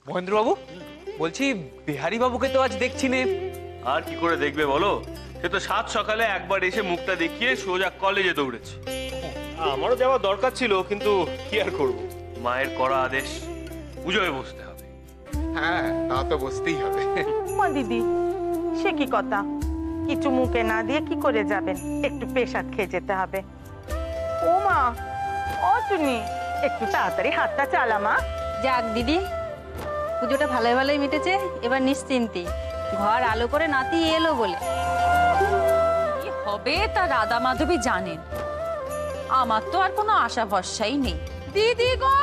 মহেন্দ্র বাবু, বলছি বিহারী বাবুকে তো আজ দেখছি নে। আর কি করে দেখবে বলো, সে তো সাত সকালে একবার এসে মুখটা দেখিয়ে সোজা কলেজে দৌড়েছে। আমারও যাওয়া দরকার ছিল, কিন্তু কি আর করব, মায়ের কড়া আদেশ, পুজোয় বসতে হবে। হ্যাঁ, তা তো বসতেই হবে। মা দিদি, সে কি কথা? কিছু মুখে না দিয়ে কি করে যাবেন? একটু পেশাদ খেয়ে যেতে হবে। ও মা, ও চুনি, একটু তাড়াতাড়ি হাতটা চালা মা। যাক দিদি, পুজোটা ভালোই ভালোই মিটেছে, এবার নিশ্চিন্তি। ঘর আলো করে নাতি এলো বলে। কি হবে তা রাধা মাধবী জানেন, আমার তো আর কোনো আশা ভরসাই নেই। দিদি গো,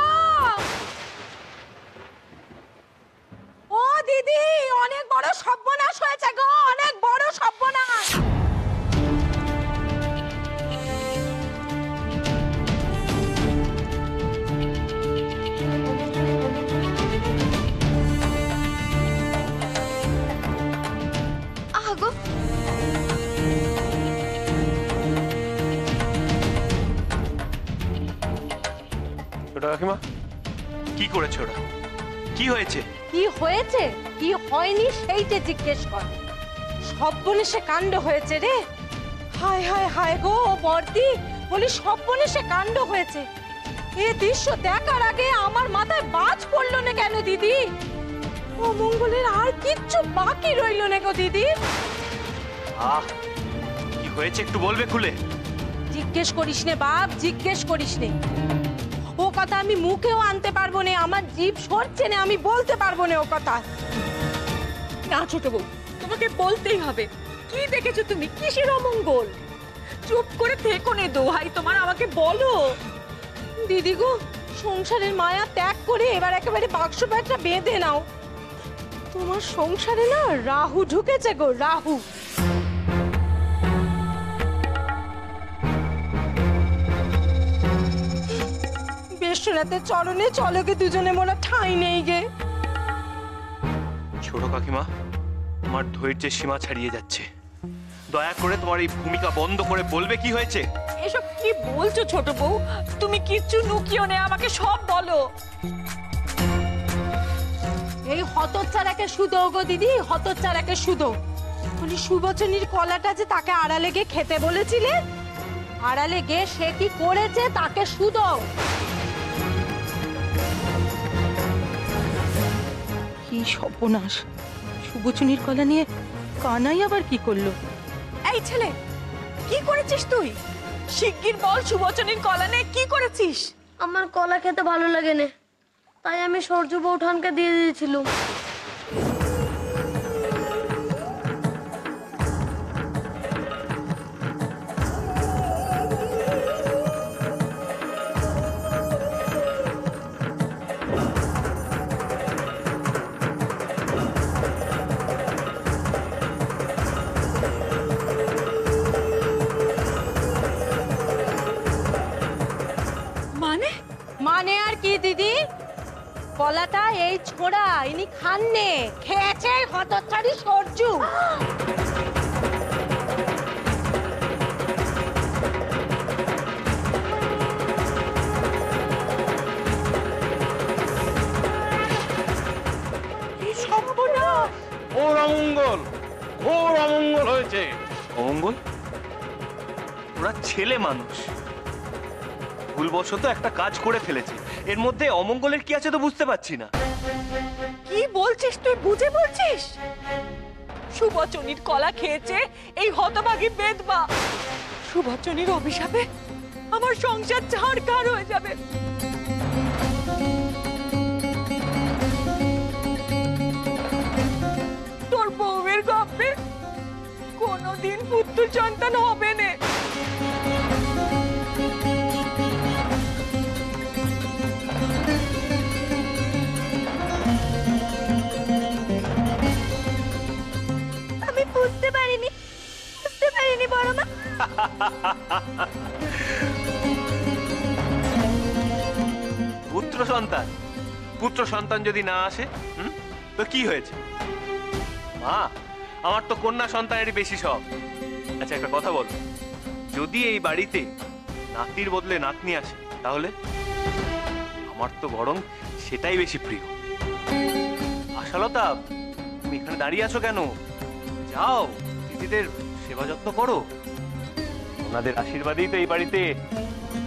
ও দিদি, অনেক বড় সর্বনাশ হয়েছে গো, অনেক বড় সর্বনাশ। আগো ছোট কাকিমা, কি করেছে ওরা? কি হয়েছে? কি হয়েছে কি হয়নি সেইটা জিজ্ঞেস কর। সর্বনেশে কাণ্ড হয়েছে রে। হায় হায় হায় গো বর্দি, বলি সর্বনেশে কাণ্ড হয়েছে। এই দৃশ্য দেখার আগে আমার মাথায় বাজ পড়লো না কেন দিদি? ও মঙ্গলের আর কিচ্ছু বাকি রইলো না গো দিদি। আহ, কি হয়েছে একটু বলবে খুলে? জিজ্ঞেস করিস নে বাপ, জিজ্ঞেস করিস নে। ও কথা আমি মুখেও আনতে পারবো না, আমার জিভ সরছে না, আমি বলতে পারবো না ও কথা। না ছোট বউ, তোমাকে বলতেই হবে। কি দেখেছো তুমি? কিসের অমঙ্গল? চুপ করে থেকো নে দোহাই তোমার, আমাকে বলো। দিদি গো, সংসারের মায়া ত্যাগ করে এবার একেবারে বাক্স ব্যাগটা বেঁধে নাও। তোমার সংসারে না রাহু ঢুকেছে গো, রাহু। বেশ্বরাতের চরণে চলো গে দুজনে, মোরা ঠাঁই নেই গে। ছোট কাকিমা, তোমার ধৈর্যের সীমা ছাড়িয়ে যাচ্ছে। দয়া করে তোমার এই ভূমিকা বন্ধ করে বলবে কি হয়েছে? এসব কি বলছো ছোট বউ? তুমি কিচ্ছু লুকিও না, আমাকে সব বলো। এই হতচ্ছাড়াকে শুধো গো দিদি, হতচ্ছাড়াকে শুধো। বলি সুবচনীর কলাটা যে তাকে আড়ালে গিয়ে খেতে বলেছিলে, আড়ালে গিয়ে সে কি করেছে তাকে শুধো। কি সর্বনাশ! সুবচনীর কলা নিয়ে কানাই আবার কি করলো? এই ছেলে, কি করেছিস তুই? শিগগির বল, সুবচনীর কলা নে কি করেছিস? আমার কলা খেতে ভালো লাগে না, তাই আমি সূর্য বৌঠানকে দিয়ে দিয়েছিলাম। মানে? মানে আর কি দিদি? কলাটা এই ছোড়া ইনি খাননে, খেয়েছে হতচ্ছাড়ি সরজু। ঘোর অমঙ্গল, ঘোর অমঙ্গল হয়েছে। অমঙ্গল? ওরা ছেলে মানুষ, ভুলবশত একটা কাজ করে ফেলেছে, এর মধ্যে অমঙ্গলের কি আছে তো বুঝতে পারছি না। কি বলছিস তুই? বুঝে বলছিস? সুবচনীর কলা খেয়েছে এই হতভাগী বেদবা। সুবচনীর অভিশাপে আমার সংসার ছাড়খাড় হয়ে যাবে। তোর বউয়ের গপ্পে কোনোদিন পুত্র সন্তান হবে না। আমি বুঝতে পারিনি বড় মা। পুত্র সন্তান, পুত্র সন্তান যদি না আসে তো কি হয়েছে? মা, আমার তো কন্যা সন্তানেরই বেশি শখ। আচ্ছা একটা কথা বল, যদি এই বাড়িতে নাতির বদলে নাতনি আসে তাহলে? আমার তো বরং সেটাই বেশি প্রিয়। আশালতা, তুমি এখানে দাঁড়িয়ে আছো কেন? যাও, দিদিদের সেবা যত্ন করো। ওনাদের আশীর্বাদেই তো এই বাড়িতে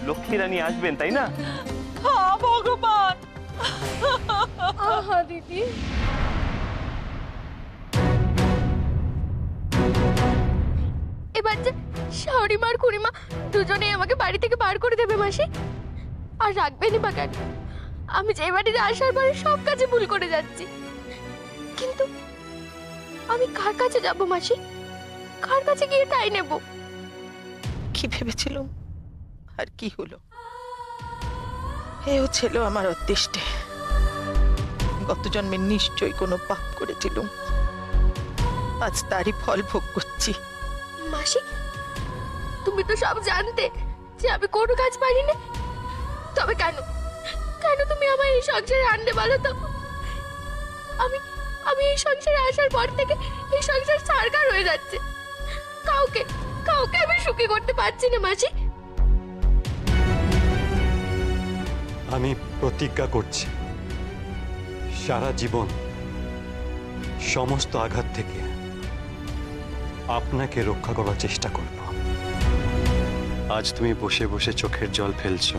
লক্ষ্মী রানী আসবেন, তাই না? হ্যাঁ ভগবান। আহা দিদি, এবার যে শাওরিমা আর খুড়িমা দুজনেই আমাকে বাড়ি থেকে বার করে দেবে মাসি, আর রাখবেনই বা কেন? আমি যে বাড়িতে আসার পরে সব কাজে ভুল করে যাচ্ছি, কিন্তু আমি কার কাছে যাব মাসি? কার কাছে গিয়ে ঠাঁই নেব? কি ভেবেছিলাম আর কি হলো? এও ছিল আমার অদৃষ্টে। গত জন্মে নিশ্চয়ই কোনো পাপ করেছিলাম, আজ তারই ফল ভোগ করছি। মাসি, তুমি তো সব জানতে যে আমি কোনো কাজ পারি না, তবে কেন কেন তুমি আমায় এই সংসারে আনলে বলো তো? আমি আমি এই সংসারে আসার পর থেকে এই সংসার ছারখার হয়ে যাচ্ছে। কাউকে কাউকে আমি সুখী করতে পারছি না মাসি। আমি প্রতিজ্ঞা করছি সারা জীবন সমস্ত আঘাত থেকে আপনাকে রক্ষা করার চেষ্টা করব। আজ তুমি বসে বসে চোখের জল ফেলছো,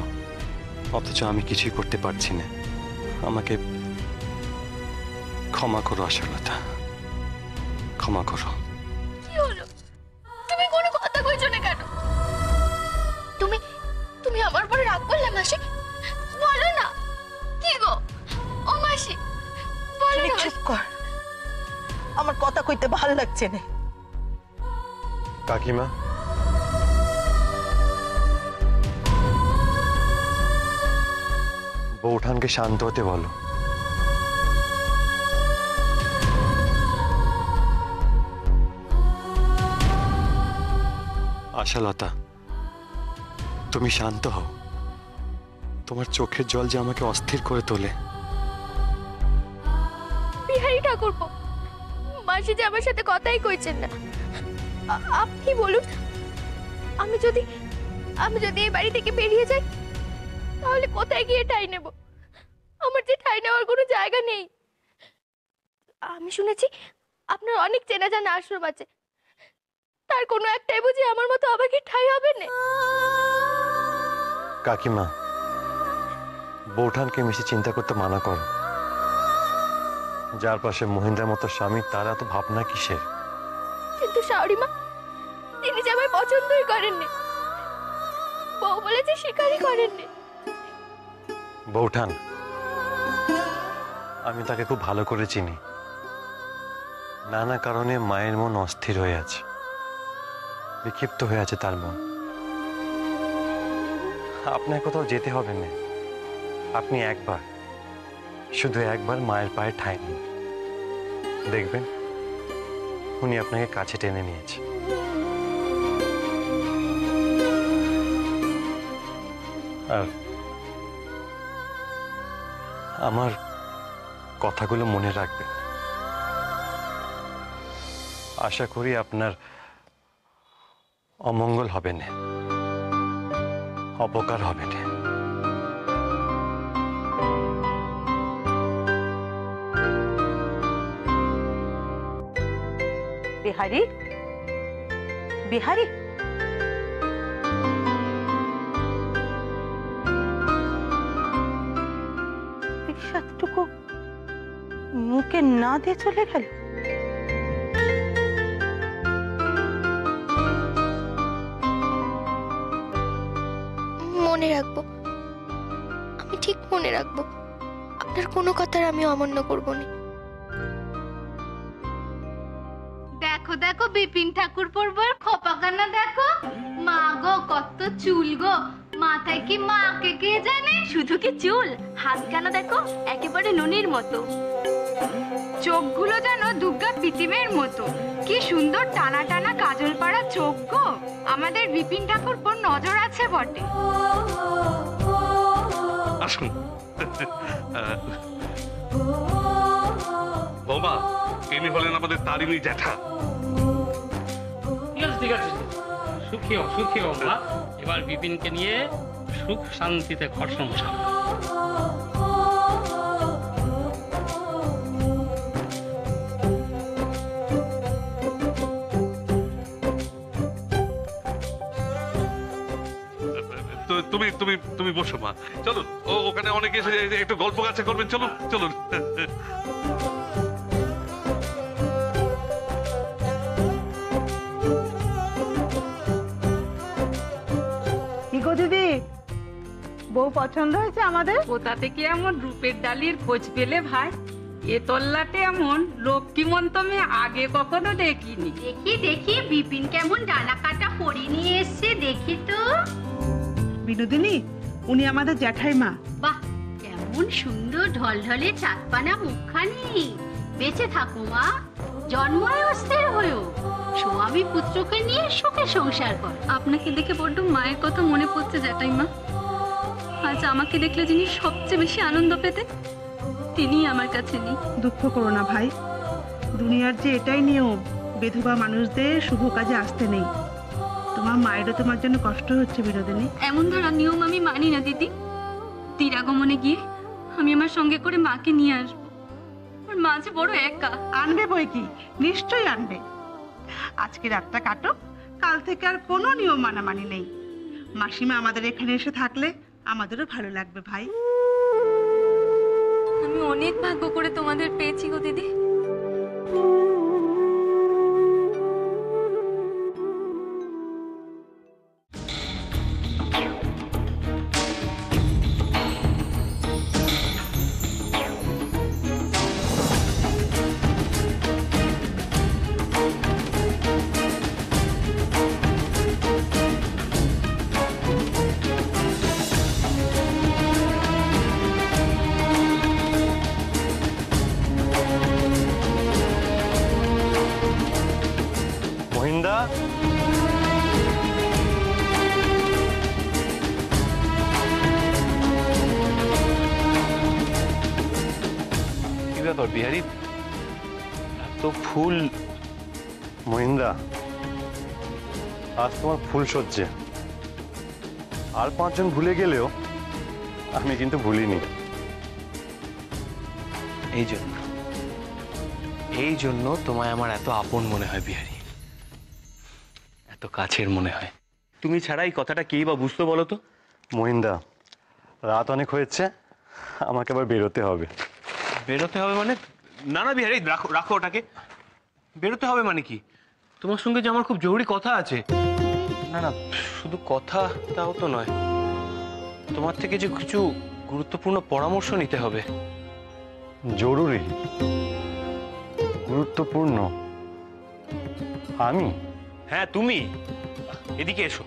অথচ আমি কিছুই করতে পারছি না। আমাকে ক্ষমা করো আশালতা, ক্ষমা করো। কি হলো? তুমি কোনো কথা কইছো না কেন? তুমি তুমি আমার উপরে রাগ করলে মাসি? বলো না। কি গো ও মাসি, বলো না। চুপ কর, আমার কথা কইতে ভালো লাগছে না। কাকিমা, বৌঠানকে শান্ত হতে বলো। আশালতা, তুমি শান্ত হও। তোমার চোখের জল যে আমাকে অস্থির করে তোলে। বিহারী ঠাকুরপো, মাসি যে আমার সাথে কথাই কইছেন না। আপনি বলুন, আমি যদি এই বাড়ি থেকে বেরিয়ে যাই, তাহলে কোথায় গিয়ে ঠাঁই নেব? আমার যে ঠাঁই নেওয়ার কোনো জায়গা নেই। আমি শুনেছি আপনার অনেক চেনা জানা আশ্রম আছে, তার কোনো একটাই বুঝি আমার মতো আমাকে ঠাঁই হবে না। কাকিমা, বৌঠানকে বেশি চিন্তা করতে মানা করো। যার পাশে মহিন্দ্রার মতো স্বামী, তার এত ভাবনা কিসের? কিন্তু শাওরিমা, তিনি যে আমায় পছন্দই করেননি, বউ বলেছে স্বীকারই করেননি। বৌঠান, আমি তাকে খুব ভালো করে চিনি। নানা কারণে মায়ের মন অস্থির হয়ে আছে, বিক্ষিপ্ত হয়ে আছে তার মন। আপনার কোথাও যেতে হবে না। আপনি একবার, শুধু একবার মায়ের পায়ে ঠাঁই নিন, দেখবেন উনি আপনাকে কাছে টেনে নিয়েছে। আর আমার কথাগুলো মনে রাখবেন। আশা করি আপনার অমঙ্গল হবে না, অপকার হবে না। বিহারি, বিহারি, বিষাদটুকু মুখে না দিয়ে চলে গেল। মনে রাখবো, আমি ঠিক মনে রাখবো। আপনার কোনো কথার আমি অমান্য করবো না। দেখো দেখো বিপিন ঠাকুর পড়বার খোপাখানা দেখো। মা গো কত চুল গো, মাথায় কি মাকে কে জানে? শুধু কি চুল, হাতখানা দেখো একেবারে ননির মতো, চোখগুলো যেন দুর্গা পিতিমের মতো। কি সুন্দর টানা টানা কাজল পাড়া চোখ গো। আমাদের বিপিন ঠাকুর পর নজর আছে বটে। আসুন বৌমা, ইনি হলেন আমাদের তারিণী জ্যাঠা। ঠিক আছে, সুখী হও সুখী হও মা। এবার বিপিনকে নিয়ে সুখ শান্তিতে ঘর সংসার। তুমি তুমি তুমি বসো মা, চলুন। ওখানে অনেকে এসে একটু গল্প কাছে করবেন, চলুন চলুন। কি গো দিদি, বউ পছন্দ হয়েছে আমাদের? কোথা থেকে এমন রূপের ডালির খোঁজ পেলে ভাই? এ তল্লাটে এমন লক্ষ্মীমন্ত মেয়ে আগে কখনো দেখিনি। দেখি দেখি বিপিন কেমন ডানা কাটা পরি নিয়ে এসছে, দেখি তো। বিনোদিনী, উনি আমাদের জ্যাঠাইমা। বাহ, কেমন সুন্দর ঢলঢলে চাঁদপানা মুখখানি। বেঁচে থাকো মা, জন্ময় অস্থির হয়েও স্বামী পুত্রকে নিয়ে সুখে সংসার কর। আপনাকে দেখে বড্ড মায়ের কথা মনে পড়ছে জ্যাঠাইমা। আজ আমাকে দেখলে যিনি সবচেয়ে বেশি আনন্দ পেতেন, তিনি আমার কাছে নেই। দুঃখ করো না ভাই, দুনিয়ার যে এটাই নিয়ম, বিধবা মানুষদের শুভ কাজে আসতে নেই। তোমার মায়েরও তোমার জন্য কষ্ট হচ্ছে বিনোদিনী। এমন ধরা নিয়ম আমি মানি না দিদি। তীরাগমনে গিয়ে আমি আমার সঙ্গে করে মাকে নিয়ে আসবো। আর মা যে বড় একা। আনবে বই কি, নিশ্চয়ই আনবে। আজকে রাতটা কাটো, কাল থেকে আর কোনো নিয়ম মানামানি নেই। মাসিমা আমাদের এখানে এসে থাকলে আমাদেরও ভালো লাগবে ভাই। আমি অনেক ভাগ্য করে তোমাদের পেয়েছি গো দিদি। মহিন্দা, কি ব্যাপার বিহারি, এত ফুল? মহিন্দা, আজ তোমার ফুল সজ্জে। আর 5 জন ভুলে গেলেও আমি কিন্তু ভুলিনি। এই জন্য তোমায় আমার এত আপন মনে হয় বিহারি, এত কাছের মনে হয়। তুমি ছাড়া এই কথাটা কেই বা বুঝতো বলো তো? মহিন্দা, রাত অনেক হয়েছে, আমাকে আবার বেরোতে হবে। বেরোতে হবে মানে? না না বিহারি, রাখো রাখো ওটাকে। বেরোতে হবে মানে কি? তোমার সঙ্গে যে আমার খুব জরুরি কথা আছে। না না, শুধু কথা তাও তো নয়, তোমার থেকে যে কিছু গুরুত্বপূর্ণ পরামর্শ নিতে হবে। জরুরি? গুরুত্বপূর্ণ? আমি? হ্যাঁ তুমি, এদিকে এসো।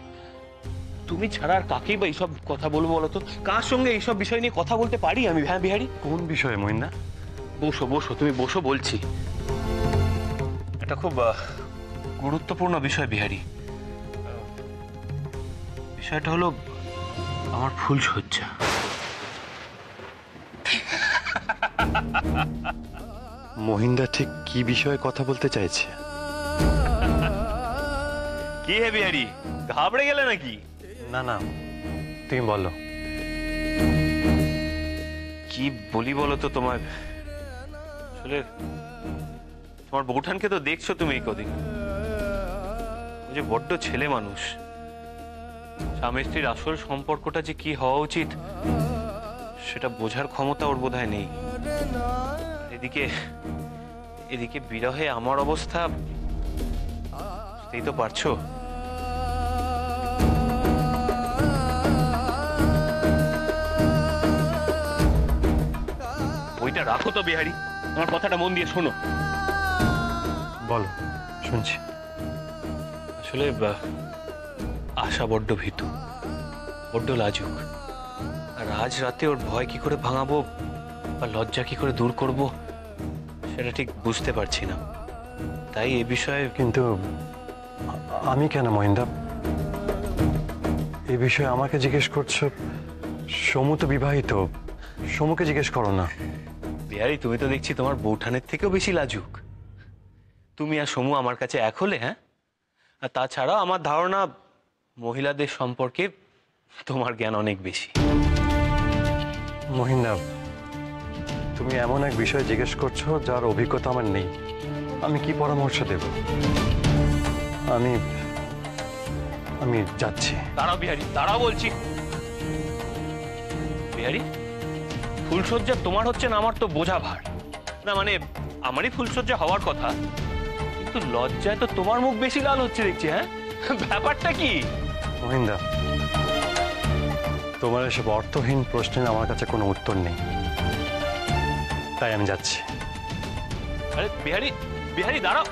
তুমি ছাড়া আর কাকেই বা এইসব কথা বলবো বলো তো? কার সঙ্গে এইসব বিষয় নিয়ে কথা বলতে পারি আমি? হ্যাঁ বিহারি, কোন বিষয়ে মহিন্দা? বসো বসো, তুমি বসো বলছি। এটা খুব গুরুত্বপূর্ণ বিষয় বিহারি। বিষয়টা হলো আমার ফুলসজ্জা। মহিন্দা ঠিক কি বিষয়ে কথা বলতে চাইছে? কি হে বিহারি, ঘাবড়ে গেলে নাকি? না না, তুমি বলো। কি বলি বলো তো তোমায়? আসলে তোমার বউঠানকে তো দেখছো তুমি এই কদিন, ও যে বড্ড ছেলে মানুষ। স্বামী স্ত্রীর আসল সম্পর্কটা যে কি হওয়া উচিত সেটা বোঝার ক্ষমতা ওর বোধহয় নেই। এদিকে এদিকে বিরহে আমার অবস্থা বুঝতেই তো পারছো। ওইটা রাখো তো বিহারি, আমার কথাটা মন দিয়ে শোনো। বলো, শুনছি। আসলে আশা বড্ড ভীতু, বড্ড লাজুক। আর আজ রাতে ওর ভয় কি করে ভাঙাবো বা লজ্জা কি করে দূর করব সেটা ঠিক বুঝতে পারছি না। তাই এ বিষয়ে। কিন্তু আমি কেন মহিন্দা? এই বিষয়ে আমাকে জিজ্ঞেস করছো? সমু তো বিবাহিত, সমুকে জিজ্ঞেস করো না। বিহারি, তুমি তো দেখছি তোমার বউঠানের থেকেও বেশি লাজুক। তুমি আর সমু আমার কাছে এক হলে, হ্যাঁ? আর তাছাড়াও আমার ধারণা মহিলাদের সম্পর্কে তোমার জ্ঞান অনেক বেশি। মহিন্দা, তুমি এমন এক বিষয় জিজ্ঞেস করছো যার অভিজ্ঞতা আমার নেই। আমি কি পরামর্শ দেব? আমি যাচ্ছি। দাঁড়াও বিহারি, দাঁড়াও বলছি। বিহারি, ফুলসজ্জা তোমার হচ্ছে না আমার তো বোঝা ভার। না মানে আমারই ফুলসজ্জা হওয়ার কথা, কিন্তু লজ্জায় তো তোমার মুখ বেশি লাল হচ্ছে দেখছি। হ্যাঁ, ব্যাপারটা কি? মহিন্দা, তোমার এসব অর্থহীন প্রশ্নের আমার কাছে কোনো উত্তর নেই, তাই আমি যাচ্ছি। আরে বিহারি, বিহারি দাঁড়াও।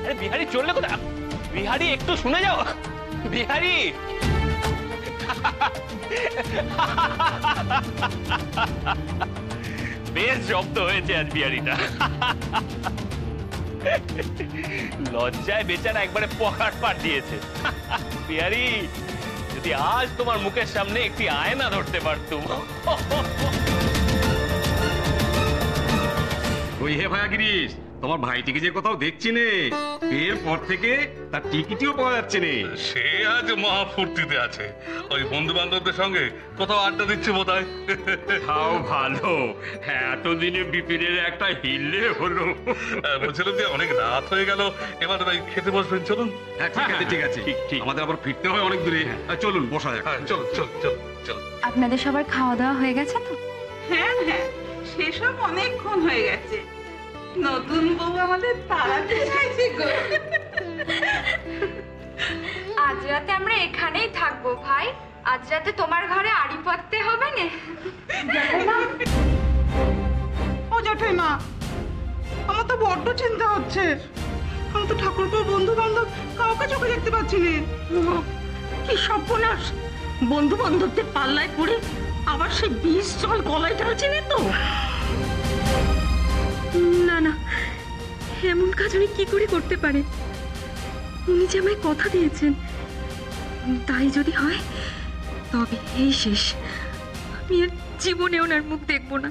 আরে বিহারি চললে কোথায়? বিহারি একটু শুনে যাও। বিহারি, বেশ জব্দ হয়েছে আজ বিহারিটা। লজ্জায় বেচারা একবারে পকাট পাট দিয়েছে। বিহারি, যদি আজ তোমার মুখের সামনে একটি আয়না ধরতে পারতুম। ওই হে ভাইয়া গিরিশ, তোমার ভাইটিকে যে কোথাও দেখছি নে, এর পর থেকে তার টিকিটিও পাওয়া যাচ্ছে নে। সে আজ মহা ফুর্তিতে আছে, ওই বন্ধু বান্ধবদের সঙ্গে কোথাও আড্ডা দিচ্ছে বোধ হয়। তাও ভালো, এতদিনে বিপিনের একটা হিললে হলো। বলছিলাম যে অনেক রাত হয়ে গেল, এবার ভাই খেতে বসবেন, চলুন। হ্যাঁ ঠিক আছে, ঠিক আছে, আমাদের আবার ফিরতে হয় অনেক দূরে। চলুন বসা যাক। চলো চলো চলো চলো। আপনাদের সবার খাওয়া দাওয়া হয়ে গেছে তো? হ্যাঁ হ্যাঁ, সেসব অনেকক্ষণ হয়ে গেছে। নতুন বউ আমাদের তাড়াতে চাইছে গো। আজ রাতে আমরা এখানেই থাকবো ভাই। আজ রাতে তোমার ঘরে আড়ি পাততে হবে না? ও জেঠিমা, আমার তো বড্ড চিন্তা হচ্ছে। আমি তো ঠাকুরপুর বন্ধু বান্ধব কাউকে চোখে দেখতে পাচ্ছি না। কি সর্বনাশ! বন্ধু বান্ধবদের পাল্লায় পড়ে আবার সেই বিষ জল গলায় ঢালছি না তো? না না, এমন কাজ উনি কি করে করতে পারে? উনি যে আমায় কথা দিয়েছেন, তাই যদি হয় তবে এই শেষ। আমি আর জীবনে ওনার মুখ দেখবো না।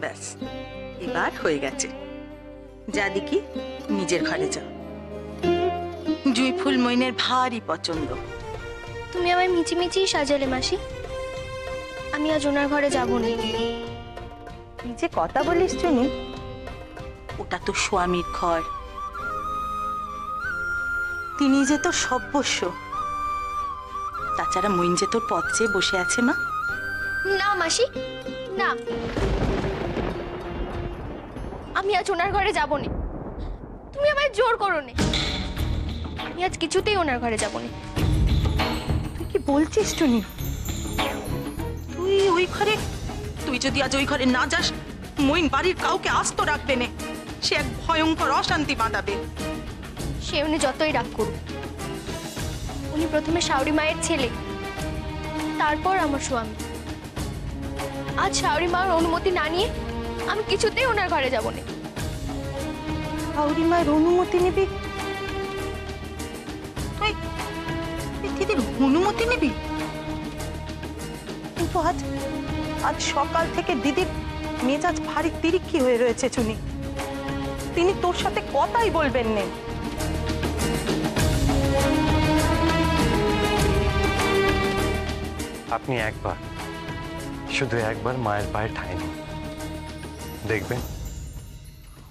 ব্যাস, এবার হয়ে গেছে। যা দেখি নিজের ঘরে যাও। জুঁই ফুল মইনের ভারী পছন্দ। তুমি আমায় মিচিমিচি সাজালে মাসি। আমি আজ ওনার ঘরে যাব না। কি যে কথা বলিস চুনি, ওটা তো স্বামীর ঘর, তিনি যে তোর সর্বস্ব। তাছাড়া মইন যে তোর পথ চেয়ে বসে আছে মা। না মাসি, না, আমি আজ ওনার ঘরে যাব না। তুমি আমায় জোর করো না। আমি আজ কিছুতেই ওনার ঘরে যাব না। তুই কি বলছিস টুনি? তুই ওই ঘরে, তুই যদি আজ ওই ঘরে না যাস, মইন বাড়ির কাউকে আস্ত রাখবে না। সে এক ভয়ঙ্কর অশান্তি বাঁধাবে। সে উনি যতই রাগ করুক, উনি প্রথমে শাওরি মায়ের ছেলে, তারপর আমার স্বামী। আজ শাওরি মায়ের অনুমতি না নিয়ে আমি কিছুতেই ওনার ঘরে যাব না। শাওরি মায়ের অনুমতি নিবি? তুই দিদির অনুমতি নিবি? কিন্তু আজ আজ সকাল থেকে দিদির মেজাজ ভারী তিরিক্ষি হয়ে রয়েছে চুনি। তিনি তোর সাথে কথাই বলবেন না। আপনি একবার, শুধু একবার মায়ের পায়ে ঠাঁই নিন, দেখবেন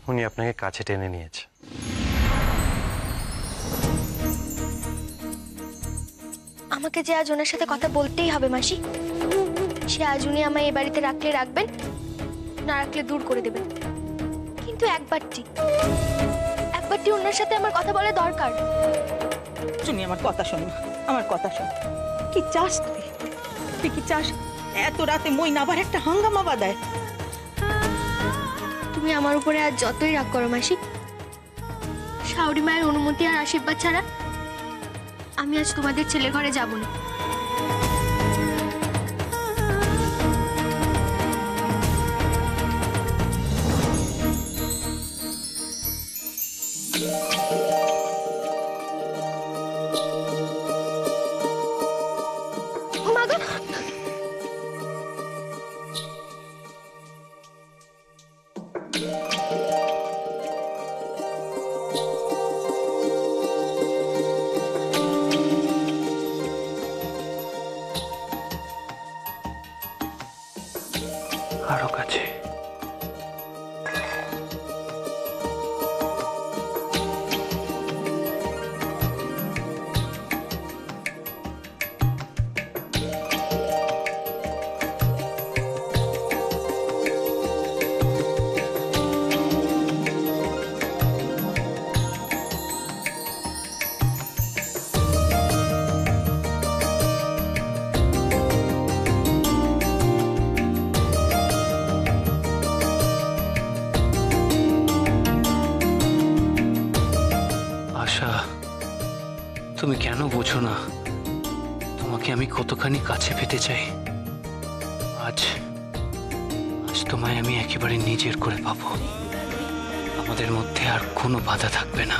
উনি আপনাকে কাছে টেনে নিয়েছে। আমাকে যে আজ ওনার সাথে কথা বলতেই হবে মাসি। সে আজ উনি আমায় এই বাড়িতে রাখলে রাখবেন, না রাখলে দূর করে দেবেন। কিন্তু একবারটি ওনার সাথে আমার কথা বলা দরকার। চুনি, আমার কথা শোন, আমার কথা শোন। কি চাস তুই? তুই কি চাস এত রাতে মইন আবার একটা হাঙ্গামা বাঁধায়? তুমি আমার উপরে আজ যতই রাগ করো মাসি, শাওরি মায়ের অনুমতি আর আশীর্বাদ ছাড়া আমি আজ তোমাদের ছেলে ঘরে যাব না। আরো কাছে। না তোমাকে আমি কতখানি কাছে পেতে চাই। আজ আজ তোমায় আমি একেবারে নিজের করে পাবো। আমাদের মধ্যে আর কোনো বাধা থাকবে না।